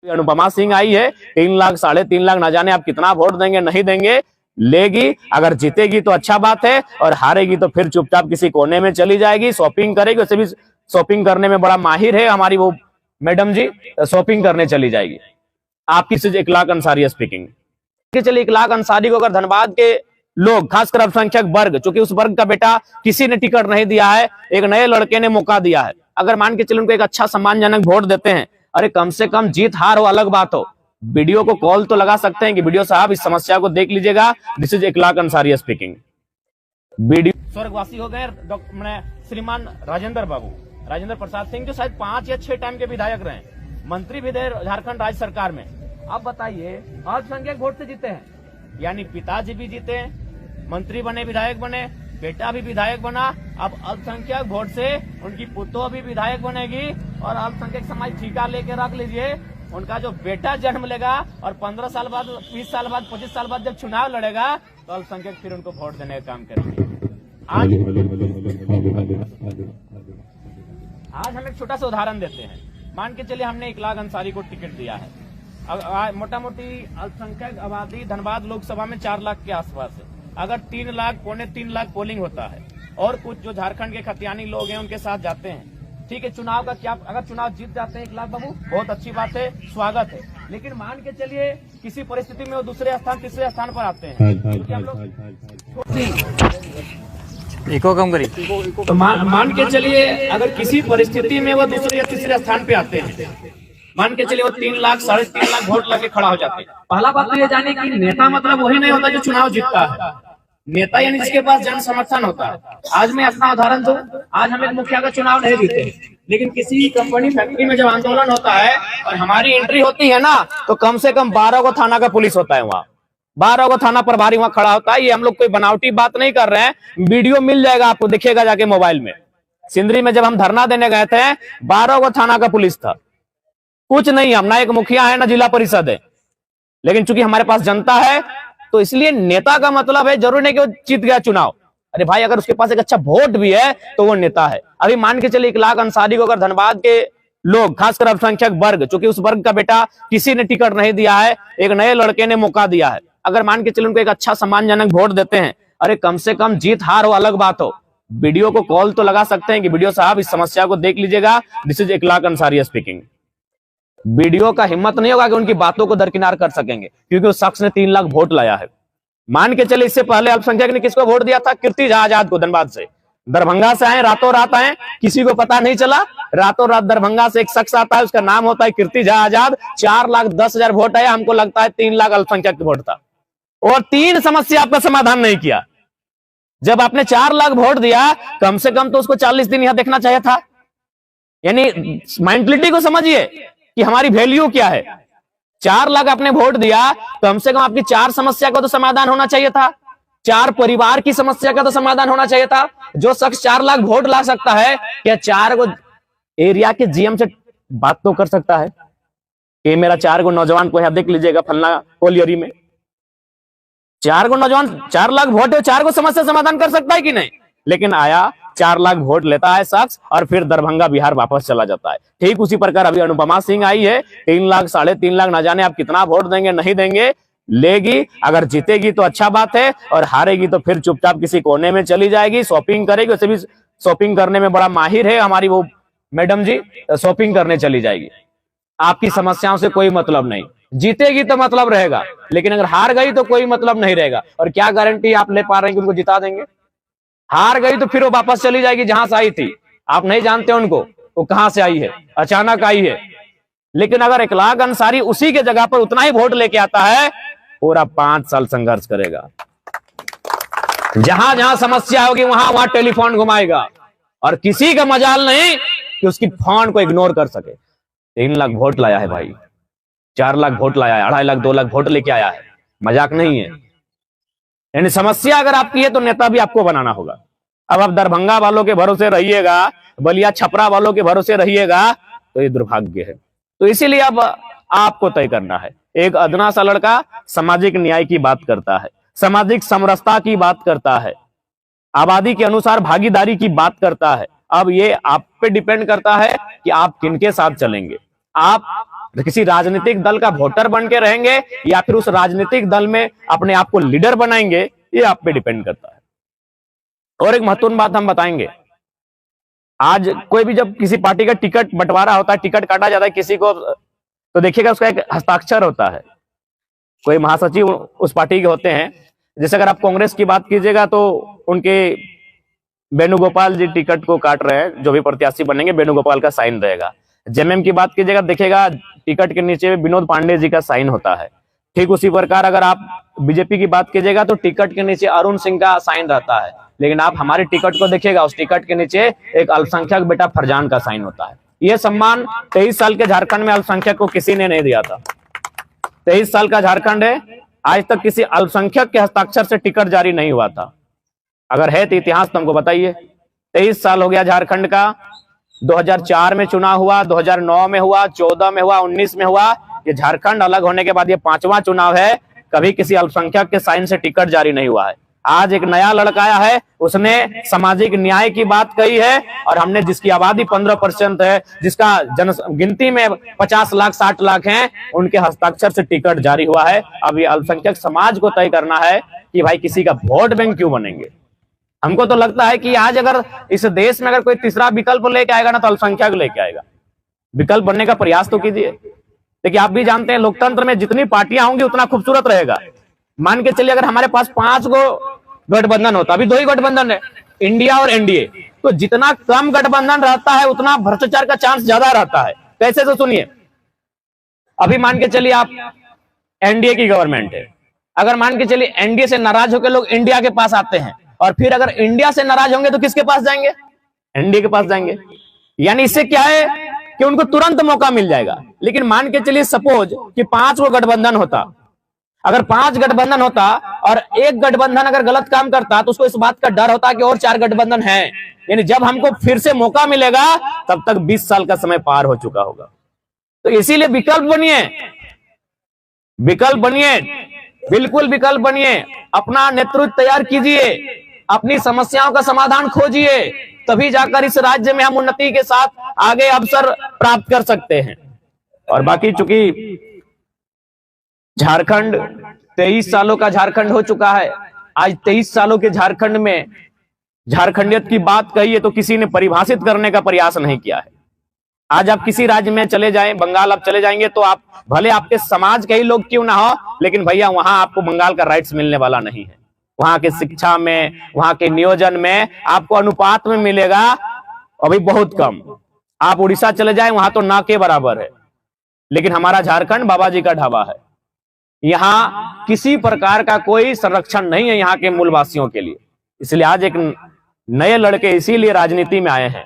अनुपमा सिंह आई है, 3 लाख 3.5 लाख, ना जाने आप कितना वोट देंगे नहीं देंगे, लेगी। अगर जीतेगी तो अच्छा बात है, और हारेगी तो फिर चुपचाप किसी कोने में चली जाएगी, शॉपिंग करेगी। वैसे भी शॉपिंग करने में बड़ा माहिर है हमारी वो मैडम जी, शॉपिंग करने चली जाएगी। आपकी सिर्फ इखलाक अंसारी स्पीकिंग। चलिए, इखलाक अंसारी को अगर धनबाद के लोग, खासकर अल्पसंख्यक वर्ग, चूंकि उस वर्ग का बेटा किसी ने टिकट नहीं दिया है, एक नए लड़के ने मौका दिया है, अगर मान के चलिए उनको एक अच्छा सम्मानजनक वोट देते हैं, अरे कम से कम जीत हार हो अलग बात हो, वीडियो को कॉल तो लगा सकते हैं कि वीडियो साहब इस समस्या को देख लीजिएगा, this is Ikhlaq Ansari speaking. Video स्वर्गवासी हो गए श्रीमान राजेंद्र प्रसाद सिंह, जो शायद 5 या 6 टाइम के विधायक रहे, मंत्री भी थे झारखंड राज्य सरकार में। अब बताइए, अल्पसंख्यक वोट से जीते हैं, यानी पिताजी भी जीते, मंत्री बने, विधायक बने, बेटा भी विधायक बना। अब अल्पसंख्यक वोट से उनकी पुतों भी विधायक बनेगी, और अल्पसंख्यक समाज ठीका लेके रख लीजिए, उनका जो बेटा जन्म लेगा और 15 साल बाद, 20 साल बाद, 25 साल बाद जब चुनाव लड़ेगा, तो अल्पसंख्यक फिर उनको वोट देने का काम करेंगे। आज हम एक छोटा सा उदाहरण देते हैं। मान के चलिए हमने इखलाक अंसारी को टिकट दिया है। अब मोटा मोटी अल्पसंख्यक आबादी धनबाद लोकसभा में 4 लाख के आसपास है। अगर 3 लाख, 3.25 लाख पोलिंग होता है, और कुछ जो झारखंड के खतियानी लोग हैं उनके साथ जाते हैं, ठीक है, चुनाव का क्या, अगर चुनाव जीत जाते हैं इखलाक बाबू, बहुत अच्छी बात है, स्वागत है। लेकिन मान के चलिए किसी परिस्थिति में वो दूसरे स्थान, तीसरे स्थान पर आते हैं, क्योंकि हम लोग इको कम करी, तो मान के चलिए अगर किसी परिस्थिति में वो दूसरे या तीसरे स्थान पे आते हैं, मान के चलिए वो 3 लाख 3.5 लाख वोट लगे खड़ा हो जाते हैं। पहला बात तो ये जाने की नेता मतलब वही नहीं होता जो चुनाव जीतता है, नेता यानी जिसके पास जन समर्थन होता है। आज मैं अपना उदाहरण दूं, आज हम एक मुखिया का चुनाव नहीं जीते, लेकिन किसी कंपनी फैक्ट्री में जब आंदोलन होता है और हमारी एंट्री होती है ना, तो कम से कम 12 को थाना का पुलिस होता है, वहाँ 12 को थाना प्रभारी वहां खड़ा होता है। ये हम लोग कोई बनावटी बात नहीं कर रहे हैं, वीडियो मिल जाएगा आपको, देखिएगा जाके मोबाइल में। सिंदरी में जब हम धरना देने गए थे, 12 को थाना का पुलिस था, कुछ नहीं, हम ना एक मुखिया है ना जिला परिषद है, लेकिन चूंकि हमारे पास जनता है, तो इसलिए नेता का मतलब है जरूर नहीं कि वो जीत गया चुनाव। अरे भाई, अगर उसके पास एक अच्छा वोट भी है तो वो नेता है। अभी मान के चलिए इखलाक अंसारी को अगर धनबाद के लोग, खासकर अल्पसंख्यक वर्ग, चूंकि उस वर्ग का बेटा किसी ने टिकट नहीं दिया है, एक नए लड़के ने मौका दिया है, अगर मान के चलिए उनको एक अच्छा सम्मानजनक वोट देते हैं, अरे कम से कम जीत हार हो अलग बात हो, वीडियो को कॉल तो लगा सकते हैं कि वीडियो साहब इस समस्या को देख लीजिएगा, this is Ikhlaq Ansari speaking. Video का हिम्मत नहीं होगा कि उनकी बातों को दरकिनार कर सकेंगे, क्योंकि उस शख्स ने 3 लाख वोट लाया है। मान के चले इससे पहले अल्पसंख्यक ने किसको वोट दिया था? कीर्ति झा आजाद को। धनबाद से, दरभंगा से आए, रातों रात आए, किसी को पता नहीं चला, रातों रात दरभंगा से एक शख्स आता है, उसका नाम होता है कीर्ति झा आजाद। 4,10,000 वोट आया, हमको लगता है 3 लाख अल्पसंख्यक वोट था, और 3 समस्या आपका समाधान नहीं किया। जब आपने 4 लाख वोट दिया, कम से कम तो उसको 40 दिन यहां देखना चाहिए था। यानी मेंटलिटी को समझिए कि हमारी वैल्यू क्या है। 4 लाख आपने वोट दिया, कम से कम आपकी 4 समस्या का तो समाधान होना चाहिए था, 4 परिवार की समस्या का तो समाधान होना चाहिए था। जो शख्स 4 लाख वोट ला सकता है, क्या 4 को एरिया के जीएम से बात तो कर सकता है कि मेरा 4 को नौजवान को यहां देख लीजिएगा फलना कोलियरी में, 4 को नौजवान, 4 लाख वोट है, 4 को समस्या समाधान कर सकता है कि नहीं? लेकिन आया, 4 लाख वोट लेता है शख्स, और फिर दरभंगा बिहार वापस चला जाता है। ठीक उसी प्रकार अभी अनुपमा सिंह आई है, 3 लाख 3.5 लाख, ना जाने आप कितना वोट देंगे नहीं देंगे, लेगी। अगर जीतेगी तो अच्छा बात है, और हारेगी तो फिर चुपचाप किसी कोने में चली जाएगी, शॉपिंग करेगी। वैसे भी शॉपिंग करने में बड़ा माहिर है हमारी वो मैडम जी, शॉपिंग करने चली जाएगी। आपकी समस्याओं से कोई मतलब नहीं, जीतेगी तो मतलब रहेगा, लेकिन अगर हार गई तो कोई मतलब नहीं रहेगा। और क्या गारंटी आप ले पा रहे हैं कि उनको जिता देंगे? हार गई तो फिर वो वापस चली जाएगी जहां से आई थी। आप नहीं जानते उनको वो कहां से आई है, अचानक आई है। लेकिन अगर इखलाक अंसारी उसी के जगह पर उतना ही वोट लेके आता है, पूरा 5 साल संघर्ष करेगा, जहां जहां समस्या होगी वहां वहां टेलीफोन घुमाएगा, और किसी का मजाल नहीं कि उसकी फोन को इग्नोर कर सके। 3 लाख वोट लाया है भाई, 4 लाख वोट लाया है, 2.5 लाख 2 लाख वोट लेके आया है, मजाक नहीं है। यानी समस्या अगर आपकी है तो नेता भी आपको बनाना होगा। अब आप दरभंगा वालों के भरोसे रहिएगा, बलिया छपरा वालों के भरोसे रहिएगा, तो ये दुर्भाग्य है। तो इसीलिए अब आपको तय करना है। एक अदना सा लड़का सामाजिक न्याय की बात करता है, सामाजिक समरसता की बात करता है, आबादी के अनुसार भागीदारी की बात करता है। अब ये आप पे डिपेंड करता है कि आप किनके साथ चलेंगे। आप किसी राजनीतिक दल का वोटर बन के रहेंगे या फिर उस राजनीतिक दल में अपने आप को लीडर बनाएंगे, ये आप पे डिपेंड करता है। और एक महत्वपूर्ण बात हम बताएंगे, आज कोई भी जब किसी पार्टी का टिकट बंटवारा होता है, टिकट काटा जाता है किसी को, तो देखिएगा उसका एक हस्ताक्षर होता है, कोई महासचिव उस पार्टी के होते हैं। जैसे अगर आप कांग्रेस की बात कीजिएगा तो उनके वेणुगोपाल जी टिकट को काट रहे हैं, जो भी प्रत्याशी बनेंगे वेणुगोपाल का साइन रहेगा। जेएमएम की बात कीजिएगा, देखिएगा टिकट के नीचे विनोद पांडे जी का साइन होता है। ठीक उसी प्रकार अगर आप बीजेपी की बात कीजिएगा तो टिकट के नीचे अरुण सिंह का साइन रहता है, लेकिन आप हमारे टिकट को देखिएगा, उस टिकट के नीचे एक अल्पसंख्यक बेटा फरजान का साइन होता है। यह सम्मान 23 साल के झारखंड में अल्पसंख्यक को किसी ने नहीं दिया था। 23 साल का झारखंड है, आज तक किसी अल्पसंख्यक के हस्ताक्षर से टिकट जारी नहीं हुआ था। अगर है तो इतिहास तो हमको बताइए। 23 साल हो गया झारखंड का, 2004 में चुनाव हुआ, 2009 में हुआ, 14 में हुआ, 19 में हुआ। ये झारखंड अलग होने के बाद ये 5वां चुनाव है, कभी किसी अल्पसंख्यक के साइन से टिकट जारी नहीं हुआ है। आज एक नया लड़का आया है, उसने सामाजिक न्याय की बात कही है, और हमने जिसकी आबादी 15% है, जिसका जनगिनती में 50 लाख 60 लाख हैं, उनके हस्ताक्षर से टिकट जारी हुआ है। अब ये अल्पसंख्यक समाज को तय करना है कि भाई किसी का वोट बैंक क्यों बनेंगे। हमको तो लगता है कि आज अगर इस देश में अगर कोई तीसरा विकल्प लेके आएगा ना, तो अल्पसंख्यक लेके आएगा। विकल्प बनने का प्रयास तो कीजिए। देखिए, आप भी जानते हैं लोकतंत्र में जितनी पार्टियां होंगी उतना खूबसूरत रहेगा। मान के चलिए अगर हमारे पास 5 गो गठबंधन होता, अभी 2 ही गठबंधन है, इंडिया और एनडीए, तो जितना कम गठबंधन रहता है उतना भ्रष्टाचार का चांस ज्यादा रहता है। कैसे, तो सुनिए, अभी मान के चलिए आप एनडीए की गवर्नमेंट है, अगर मान के चलिए एनडीए से नाराज होकर लोग इंडिया के पास आते हैं, और फिर अगर इंडिया से नाराज होंगे तो किसके पास जाएंगे? एनडीए के पास जाएंगे। यानी इससे क्या है कि उनको तुरंत मौका मिल जाएगा। लेकिन मान के चलिए सपोज कि 5 गो गठबंधन होता, अगर 5 गठबंधन होता और एक गठबंधन अगर गलत काम करता तो उसको इस बात का डर होता कि और 4 गठबंधन हैं, यानी जब हमको फिर से मौका मिलेगा तब तक 20 साल का समय पार हो चुका होगा। तो इसीलिए विकल्प बनिए, विकल्प बनिए, बिल्कुल विकल्प बनिए, अपना नेतृत्व तैयार कीजिए, अपनी समस्याओं का समाधान खोजिए, तभी जाकर इस राज्य में हम उन्नति के साथ आगे अवसर प्राप्त कर सकते हैं। और बाकी चूंकि झारखंड 23 सालों का झारखंड हो चुका है, आज 23 सालों के झारखंड में झारखंडियत की बात कही है तो किसी ने परिभाषित करने का प्रयास नहीं किया है। आज आप किसी राज्य में चले जाएं, बंगाल आप चले जाएंगे तो आप भले आपके समाज के ही लोग क्यों ना हो, लेकिन भैया वहां आपको बंगाल का राइट्स मिलने वाला नहीं है। वहां के शिक्षा में, वहां के नियोजन में आपको अनुपात में मिलेगा अभी बहुत कम। आप उड़ीसा चले जाएं, वहां तो ना के बराबर है। लेकिन हमारा झारखंड बाबा जी का ढाबा है, यहाँ किसी प्रकार का कोई संरक्षण नहीं है यहाँ के मूलवासियों के लिए। इसलिए आज एक नए लड़के इसीलिए राजनीति में आए हैं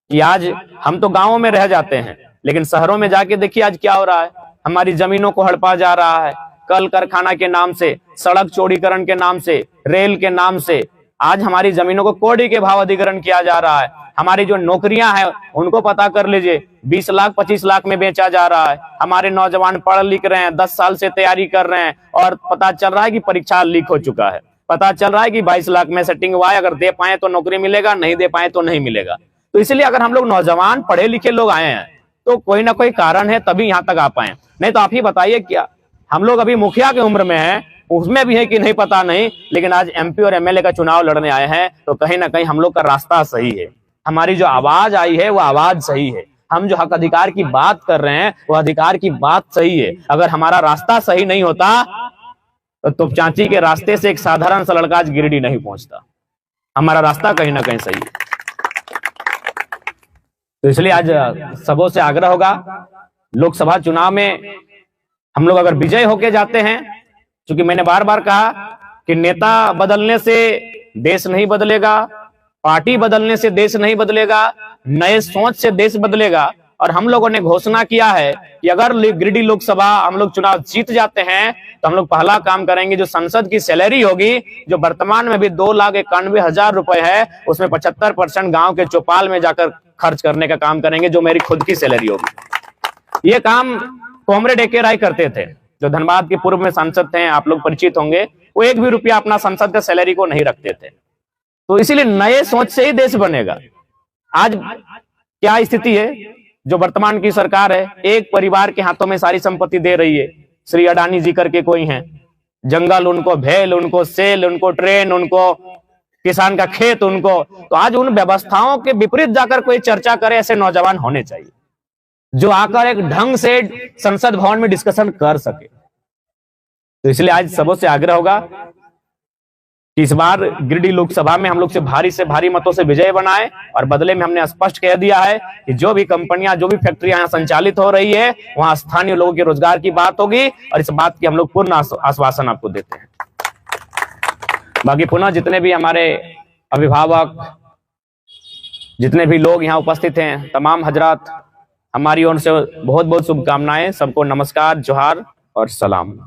कि आज हम तो गांवों में रह जाते हैं, लेकिन शहरों में जाके देखिए आज क्या हो रहा है। हमारी जमीनों को हड़पा जा रहा है, कल कारखाना के नाम से, सड़क चौड़ीकरण के नाम से, रेल के नाम से आज हमारी जमीनों को कौड़ी के भाव अधिग्रहण किया जा रहा है। हमारी जो नौकरियां हैं उनको पता कर लीजिए, 20 लाख 25 लाख में बेचा जा रहा है। हमारे नौजवान पढ़ लिख रहे हैं, 10 साल से तैयारी कर रहे हैं, और पता चल रहा है कि परीक्षा लीक हो चुका है। पता चल रहा है कि 22 लाख में सेटिंग हुआ है, अगर दे पाए तो नौकरी मिलेगा, नहीं दे पाए तो नहीं मिलेगा। तो इसलिए अगर हम लोग नौजवान पढ़े लिखे लोग आए हैं तो कोई ना कोई कारण है तभी यहाँ तक आ पाए। नहीं तो आप ही बताइए, क्या हम लोग अभी मुखिया की उम्र में हैं, उसमें भी है कि नहीं पता नहीं, लेकिन आज एमपी और एमएलए का चुनाव लड़ने आए हैं, तो कहीं ना कहीं हम लोग का रास्ता सही है। हमारी जो आवाज आई है वो आवाज सही है। हम जो हक अधिकार की बात कर रहे हैं वो अधिकार की बात सही है। अगर हमारा रास्ता सही नहीं होता तो तोपचांची के रास्ते से एक साधारण सा लड़का आज गिरिडीह नहीं पहुंचता। हमारा रास्ता कहीं ना कहीं सही है। तो इसलिए आज सबों से आग्रह होगा, लोकसभा चुनाव में हम लोग अगर विजय होके जाते हैं, क्योंकि मैंने बार बार कहा कि नेता बदलने से देश नहीं बदलेगा, पार्टी बदलने से देश नहीं बदलेगा, नए सोच से देश बदलेगा। और हम लोगों ने घोषणा किया है कि अगर गिरिडीह लोकसभा हम लोग चुनाव जीत जाते हैं तो हम लोग पहला काम करेंगे, जो संसद की सैलरी होगी, जो वर्तमान में भी 2,91,000 रुपए है, उसमें 75% गांव के चौपाल में जाकर खर्च करने का काम करेंगे, जो मेरी खुद की सैलरी होगी। ये काम कॉमरेड ए.के. राय करते थे, जो धनबाद के पूर्व में सांसद थे, आप लोग परिचित होंगे। वो 1 भी रुपया अपना संसद का सैलरी को नहीं रखते थे। तो इसीलिए नए सोच से ही देश बनेगा। आज क्या स्थिति है जो वर्तमान की सरकार है, एक परिवार के हाथों में सारी संपत्ति दे रही है। श्री अडानी जी करके कोई हैं, जंगल उनको, भेल उनको, सेल उनको, ट्रेन उनको, किसान का खेत उनको। तो आज उन व्यवस्थाओं के विपरीत जाकर कोई चर्चा करे, ऐसे नौजवान होने चाहिए जो आकर एक ढंग से संसद भवन में डिस्कशन कर सके। तो इसलिए आज सबों से आग्रह होगा कि इस बार गिरिडीह लोकसभा में हम लोग से भारी मतों से विजय बनाए, और बदले में हमने स्पष्ट कह दिया है कि जो भी कंपनियां, जो भी फैक्ट्रियां यहाँ संचालित हो रही है, वहां स्थानीय लोगों के रोजगार की बात होगी, और इस बात की हम लोग पूर्ण आश्वासन आपको देते हैं। बाकी पुनः जितने भी हमारे अभिभावक, जितने भी लोग यहाँ उपस्थित हैं, तमाम हजरात, हमारी ओर से बहुत बहुत शुभकामनाएं। सबको नमस्कार, जोहार और सलाम।